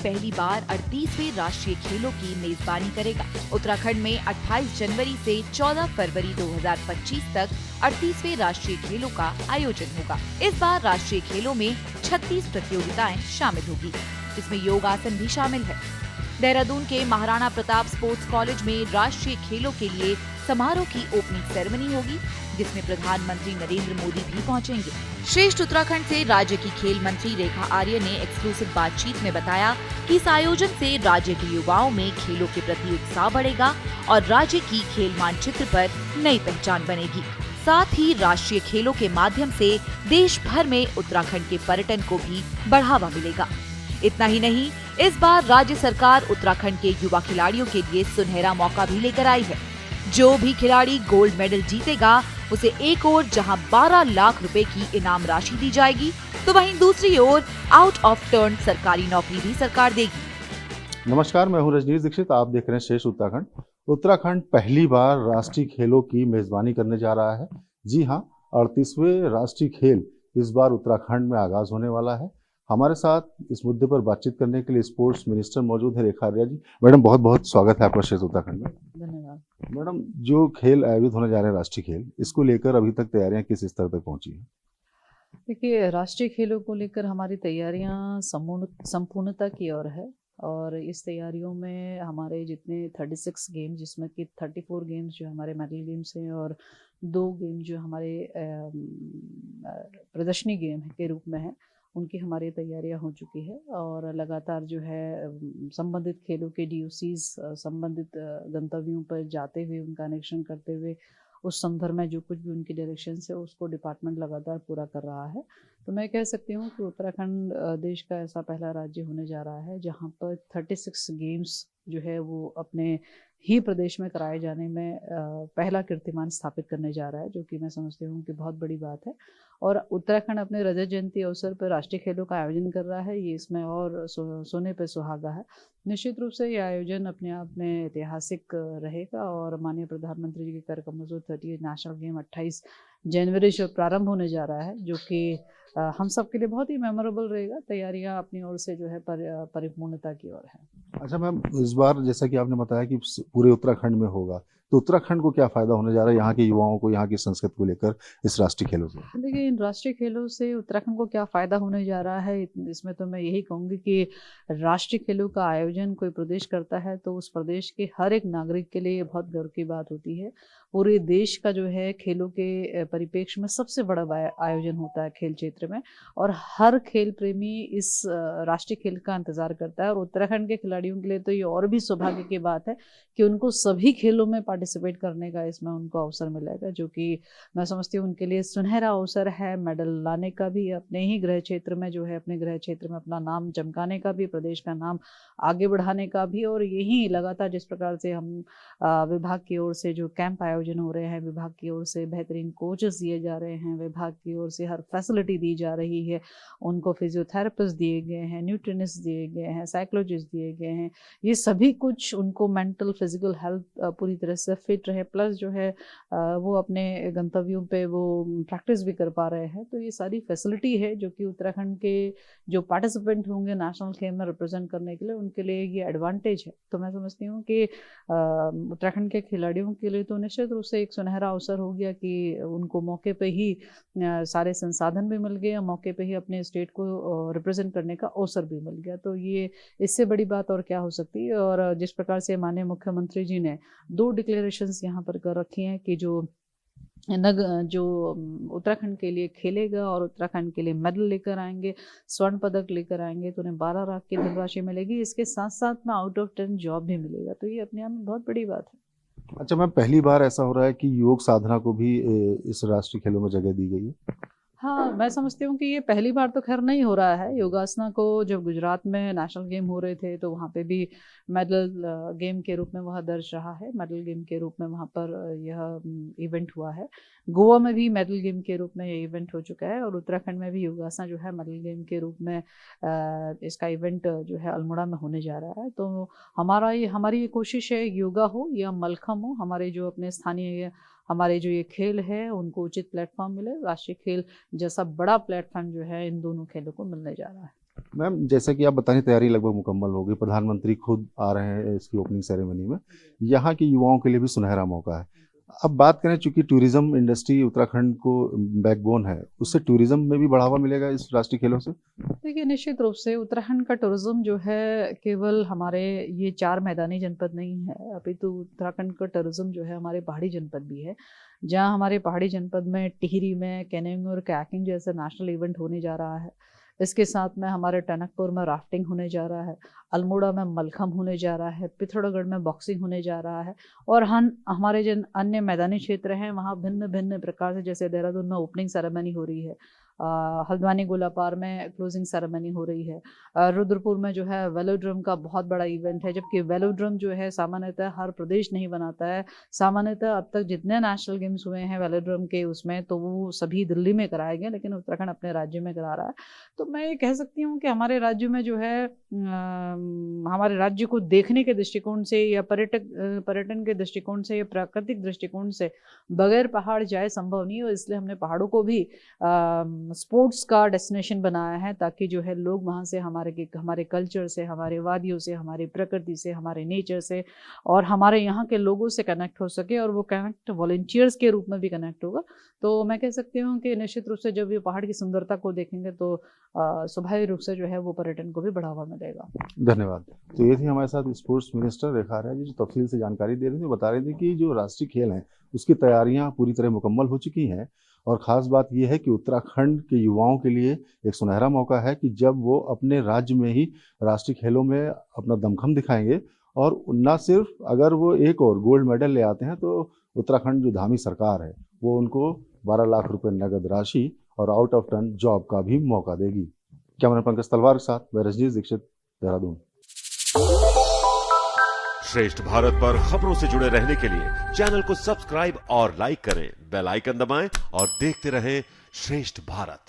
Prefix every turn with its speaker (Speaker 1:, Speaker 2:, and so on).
Speaker 1: पहली बार 38वें राष्ट्रीय खेलों की मेजबानी करेगा। उत्तराखंड में 28 जनवरी से 14 फरवरी 2025 तक 38वें राष्ट्रीय खेलों का आयोजन होगा। इस बार राष्ट्रीय खेलों में 36 प्रतियोगिताएं शामिल होगी, जिसमें योगासन भी शामिल है। देहरादून के महाराणा प्रताप स्पोर्ट्स कॉलेज में राष्ट्रीय खेलों के लिए समारोह की ओपनिंग सेरेमनी होगी, जिसमें प्रधानमंत्री नरेंद्र मोदी भी पहुंचेंगे। श्रेष्ठ उत्तराखंड से राज्य की खेल मंत्री रेखा आर्य ने एक्सक्लूसिव बातचीत में बताया कि इस आयोजन से राज्य के युवाओं में खेलों के प्रति उत्साह बढ़ेगा और राज्य की खेल मानचित्र पर नई पहचान बनेगी। साथ ही राष्ट्रीय खेलों के माध्यम से देश भर में उत्तराखंड के पर्यटन को भी बढ़ावा मिलेगा। इतना ही नहीं, इस बार राज्य सरकार उत्तराखंड के युवा खिलाड़ियों के लिए सुनहरा मौका भी लेकर आई है। जो भी खिलाड़ी गोल्ड मेडल जीतेगा, उसे एक ओर जहां 12 लाख रुपए की इनाम राशि दी जाएगी, तो वहीं दूसरी ओर आउट ऑफ टर्न सरकारी नौकरी भी सरकार देगी।
Speaker 2: नमस्कार, मैं हूं रजनीश दीक्षित। आप देख रहे हैं श्रेष्ठ उत्तराखंड। उत्तराखंड पहली बार राष्ट्रीय खेलों की मेजबानी करने जा रहा है। जी हां, 38वें राष्ट्रीय खेल इस बार उत्तराखंड में आगाज होने वाला है। हमारे साथ इस मुद्दे पर बातचीत करने के लिए स्पोर्ट्स मिनिस्टर मौजूद है, रेखा आर्या जी। मैडम, बहुत बहुत स्वागत है आपका श्रेष्ठ उत्तराखंड में।
Speaker 3: धन्यवाद।
Speaker 2: मैडम, जो खेल आयोजित होने जा रहे हैं राष्ट्रीय खेल, इसको लेकर अभी तक तैयारियां किस स्तर तक पहुंची हैं?
Speaker 3: देखिए, राष्ट्रीय खेलों को लेकर हमारी तैयारियां संपूर्णता की ओर है और इस तैयारियों में हमारे जितने 36 गेम्स, जिसमें कि 34 गेम्स जो हमारे मेडल गेम्स हैं और 2 गेम जो हमारे प्रदर्शनी गेम के रूप में हैं, उनकी हमारी तैयारियां हो चुकी है और लगातार जो है संबंधित खेलों के DOCs संबंधित गंतव्यों पर जाते हुए, उनका निरीक्षण करते हुए उस संदर्भ में जो कुछ भी उनकी डायरेक्शन है उसको डिपार्टमेंट लगातार पूरा कर रहा है। तो मैं कह सकती हूँ कि उत्तराखंड देश का ऐसा पहला राज्य होने जा रहा है जहाँ पर 36 गेम्स जो है वो अपने ही प्रदेश में कराए जाने में पहला कीर्तिमान स्थापित करने जा रहा है, जो कि मैं समझती हूँ कि बहुत बड़ी बात है। और उत्तराखंड अपने रजत जयंती अवसर पर राष्ट्रीय खेलों का आयोजन कर रहा है, ये इसमें और सोने पे सुहागा है। निश्चित रूप से ये आयोजन अपने आप में ऐतिहासिक रहेगा और माननीय प्रधानमंत्री जी के कर कमलों से 38 नेशनल गेम 28 जनवरी से प्रारंभ होने जा रहा है, जो कि हम सब के लिए बहुत ही मेमोरेबल रहेगा। तैयारियां अपनी ओर से जो है परिपूर्णता की ओर है।
Speaker 2: अच्छा मैम, इस बार जैसा कि आपने बताया कि पूरे उत्तराखंड में होगा, तो उत्तराखंड को क्या फायदा होने जा रहा है, यहाँ के युवाओं को, यहाँ की संस्कृति को लेकर इस राष्ट्रीय खेलों से?
Speaker 3: देखिए, इन राष्ट्रीय खेलों से उत्तराखंड को क्या फ़ायदा होने जा रहा है, इसमें तो मैं यही कहूँगी कि राष्ट्रीय खेलों का आयोजन कोई प्रदेश करता है तो उस प्रदेश के हर एक नागरिक के लिए बहुत गर्व की बात होती है। पूरे देश का जो है खेलों के परिप्रेक्ष्य में सबसे बड़ा आयोजन होता है खेल क्षेत्र में, और हर खेल प्रेमी इस राष्ट्रीय खेल का इंतज़ार करता है। और उत्तराखंड के खिलाड़ियों के लिए तो ये और भी सौभाग्य की बात है कि उनको सभी खेलों में पार्टिसिपेट करने का इसमें उनको अवसर मिलेगा, जो कि मैं समझती हूँ उनके लिए सुनहरा अवसर है मेडल लाने का भी, अपने ही गृह क्षेत्र में जो है अपने गृह क्षेत्र में अपना नाम चमकाने का भी, प्रदेश का नाम आगे बढ़ाने का भी। और यही लगातार जिस प्रकार से हम विभाग की ओर से जो कैंप आयोजन हो रहे हैं, विभाग की ओर से बेहतरीन कोचेस दिए जा रहे हैं, विभाग की ओर से हर फैसिलिटी दी जा रही है, उनको फिजियोथेरेपिस्ट दिए गए हैं, न्यूट्रिनिस्ट दिए गए हैं, साइकोलॉजिस्ट दिए गए हैं, ये सभी कुछ उनको मेंटल फिजिकल हेल्थ पूरी तरह से फिट रहे, प्लस जो है वो अपने गंतव्यों पे वो प्रैक्टिस भी कर पा रहे हैं। तो ये सारी फैसिलिटी है जो कि उत्तराखंड के जो पार्टिसिपेंट होंगे नेशनल गेम में रिप्रेजेंट करने के लिए, उनके लिए ये एडवांटेज है। तो मैं समझती हूँ कि उत्तराखंड के खिलाड़ियों के लिए तो निश्चित रूप से एक सुनहरा अवसर हो गया कि उनको मौके पे ही सारे संसाधन भी मिल गए, मौके पे ही अपने स्टेट को रिप्रेजेंट करने का अवसर भी मिल गया। तो ये इससे बड़ी बात और क्या हो सकती है। और जिस प्रकार से माननीय मुख्यमंत्री जी ने 2 डिक्लेरेशंस यहाँ पर कर रखी हैं कि जो उत्तराखंड के लिए खेलेगा और उत्तराखंड के लिए मेडल लेकर आएंगे, स्वर्ण पदक लेकर आएंगे, तो उन्हें 12 लाख की धनराशि मिलेगी। इसके साथ साथ में आउट ऑफ 10 जॉब भी मिलेगा। तो ये अपने आप में बहुत बड़ी बात है।
Speaker 2: अच्छा मैम, पहली बार ऐसा हो रहा है कि योग साधना को भी इस राष्ट्रीय खेलों में जगह दी गई है?
Speaker 3: हाँ, मैं समझती हूँ कि ये पहली बार तो खैर नहीं हो रहा है। योगासना को जब गुजरात में नेशनल गेम हो रहे थे तो वहाँ पे भी मेडल गेम के रूप में वह दर्ज रहा है, मेडल गेम के रूप में वहाँ पर यह इवेंट हुआ है। गोवा में भी मेडल गेम के रूप में ये इवेंट हो चुका है और उत्तराखंड में भी योगासना जो है मेडल गेम के रूप में इसका इवेंट जो है अल्मोड़ा में होने जा रहा है। तो हमारी ये कोशिश है, योगा हो या मलखम हो, हमारे जो अपने स्थानीय हमारे जो ये खेल है उनको उचित प्लेटफॉर्म मिले। राष्ट्रीय खेल जैसा बड़ा प्लेटफॉर्म जो है इन दोनों खेलों को मिलने जा रहा है।
Speaker 2: मैम जैसा कि आप बताने तैयारी लगभग मुकम्मल हो गई, प्रधानमंत्री खुद आ रहे हैं इसकी ओपनिंग सेरेमनी में, यहाँ के युवाओं के लिए भी सुनहरा मौका है। अब बात करें, चूंकि टूरिज्म इंडस्ट्री उत्तराखंड को बैकबोन है, उससे टूरिज्म में भी बढ़ावा मिलेगा इस राष्ट्रीय खेलों से?
Speaker 3: देखिए, निश्चित रूप से उत्तराखंड का टूरिज्म जो है केवल हमारे ये 4 मैदानी जनपद नहीं है, अपितु उत्तराखंड का टूरिज्म जो है हमारे पहाड़ी जनपद भी है। जहाँ हमारे पहाड़ी जनपद में टिहरी में कैनोइंग और कायाकिंग जैसा नेशनल इवेंट होने जा रहा है। इसके साथ में हमारे टनकपुर में राफ्टिंग होने जा रहा है, अल्मोड़ा में मलखम्ब होने जा रहा है, पिथौरागढ़ में बॉक्सिंग होने जा रहा है, और हमारे जिन अन्य मैदानी क्षेत्र हैं वहाँ भिन्न भिन्न प्रकार से, जैसे देहरादून में ओपनिंग सेरेमनी हो रही है, हल्द्वानी गोलापार में क्लोजिंग सेरेमनी हो रही है, रुद्रपुर में जो है वेलोड्रम का बहुत बड़ा इवेंट है, जबकि वेलोड्रम जो है सामान्यतः हर प्रदेश नहीं बनाता है। सामान्यतः अब तक जितने नेशनल गेम्स हुए हैं वेलोड्रम के उसमें, तो वो सभी दिल्ली में कराए गए, लेकिन उत्तराखंड अपने राज्य में करा रहा है। तो मैं ये कह सकती हूँ कि हमारे राज्य में जो है हमारे राज्य को देखने के दृष्टिकोण से या पर्यटन के दृष्टिकोण से या प्राकृतिक दृष्टिकोण से बगैर पहाड़ जाए संभव नहीं है, इसलिए हमने पहाड़ों को भी स्पोर्ट्स का डेस्टिनेशन बनाया है, ताकि जो है लोग वहाँ से हमारे कल्चर से, हमारे वादियों से, हमारी प्रकृति से, हमारे नेचर से और हमारे यहाँ के लोगों से कनेक्ट हो सके, और वो कनेक्ट वॉलंटियर्स के रूप में भी कनेक्ट होगा। तो मैं कह सकती हूँ कि निश्चित रूप से जब ये पहाड़ की सुंदरता को देखेंगे तो स्वाभाविक रूप से जो है वो पर्यटन को भी बढ़ावा मिलेगा।
Speaker 2: धन्यवाद। तो ये थी हमारे साथ स्पोर्ट्स मिनिस्टर रेखा आर्या जी, जो तफसील से जानकारी दे रही थी, बता रहे थे कि जो राष्ट्रीय खेल हैं उसकी तैयारियां पूरी तरह मुकम्मल हो चुकी हैं, और ख़ास बात यह है कि उत्तराखंड के युवाओं के लिए एक सुनहरा मौका है कि जब वो अपने राज्य में ही राष्ट्रीय खेलों में अपना दमखम दिखाएंगे, और न सिर्फ अगर वो एक और गोल्ड मेडल ले आते हैं तो उत्तराखंड जो धामी सरकार है वो उनको 12 लाख रुपए नगद राशि और आउट ऑफ टर्न जॉब का भी मौका देगी। कैमरा पंकज तलवार के साथ मैं रजनीश दीक्षित, देहरादून।
Speaker 4: श्रेष्ठ भारत पर खबरों से जुड़े रहने के लिए चैनल को सब्सक्राइब और लाइक करें, बेल आइकन दबाएं और देखते रहें श्रेष्ठ भारत।